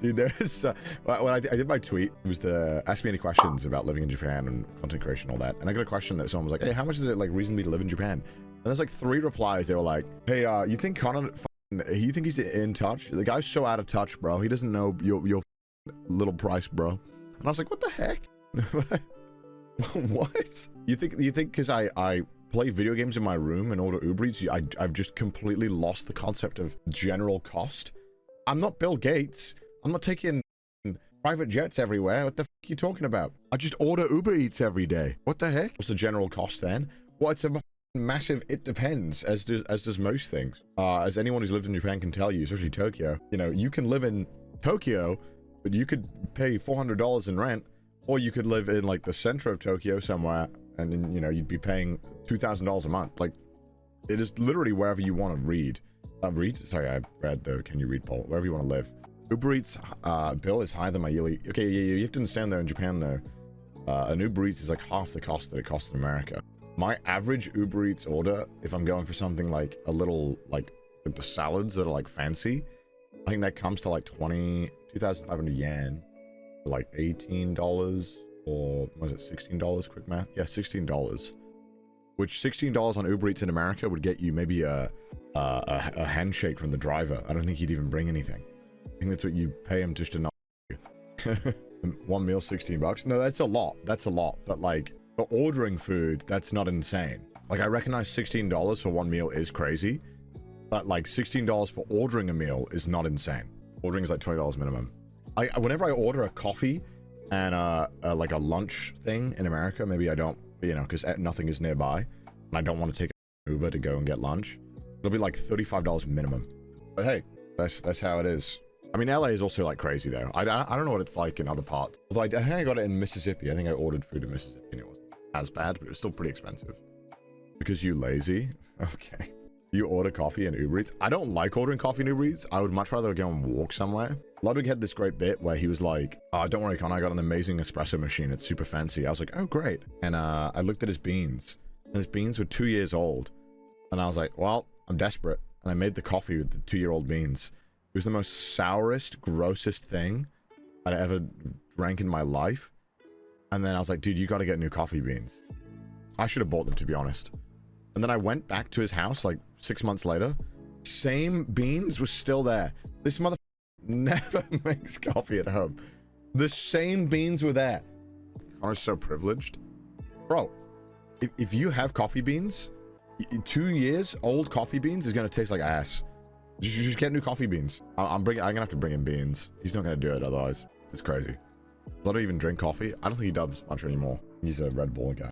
Dude, there's when I did my tweet, it was the ask me any questions about living in Japan and content creation, all that. And I got a question that someone was like, hey, how much is it like reasonably to live in Japan? And there's like 3 replies. They were like, hey, you think Connor, you think he's in touch? The guy's so out of touch, bro. He doesn't know your little price, bro. And I was like, what the heck? What? You think because I play video games in my room and order Uber Eats, I've just completely lost the concept of general cost? I'm not Bill Gates. I'm not taking private jets everywhere. What the f are you talking about? I just order Uber Eats every day. What the heck? What's the general cost then? Well, it's a massive, it depends, as does most things. As anyone who's lived in Japan can tell you, especially Tokyo, you know, you can live in Tokyo, but you could pay $400 in rent, or you could live in like the center of Tokyo somewhere, and then, you know, you'd be paying $2,000 a month. Like, it is literally wherever you want to read. Sorry, I read the can you read poll. Wherever you want to live. Uber Eats bill is higher than my yearly. Okay, yeah, you have to understand though, in Japan though, an Uber Eats is like half the cost that it costs in America. My average Uber Eats order, if I'm going for something like a little, like the salads that are like fancy, I think that comes to like 2,500 yen, like $18, or what is it, $16? Quick math, yeah, $16. Which $16 on Uber Eats in America would get you maybe a handshake from the driver. I don't think he'd even bring anything. I think that's what you pay him just to not. One meal, 16 bucks. No, that's a lot. That's a lot. But like for ordering food, that's not insane. Like I recognize $16 for one meal is crazy, but like $16 for ordering a meal is not insane. Ordering is like $20 minimum. Whenever I order a coffee and like a lunch thing in America, maybe I don't, you know, because nothing is nearby, and I don't want to take an Uber to go and get lunch. It'll be like $35 minimum. But hey, that's how it is. I mean, LA is also like crazy though. I don't know what it's like in other parts. Although I think I got it in Mississippi. I think I ordered food in Mississippi and it wasn't as bad, but it was still pretty expensive. Because you lazy? Okay. You order coffee and Uber Eats? I don't like ordering coffee and Uber Eats. I would much rather go and walk somewhere. Ludwig had this great bit where he was like, oh, don't worry, Connor, I got an amazing espresso machine. It's super fancy. I was like, oh, great. And I looked at his beans, and his beans were 2 years old. And I was like, well, I'm desperate. And I made the coffee with the 2-year-old beans. It was the most sourest, grossest thing I'd ever drank in my life. And then I was like, dude, you got to get new coffee beans. I should have bought them, to be honest. And then I went back to his house like 6 months later. Same beans was still there. This mother never makes coffee at home. The same beans were there. Connor's so privileged. Bro, if you have coffee beans, 2 years old coffee beans is going to taste like ass. Just get new coffee beans. I'm gonna have to bring in beans. He's not gonna do it otherwise. It's crazy. I don't even drink coffee. I don't think he does much anymore. He's a Red Bull guy.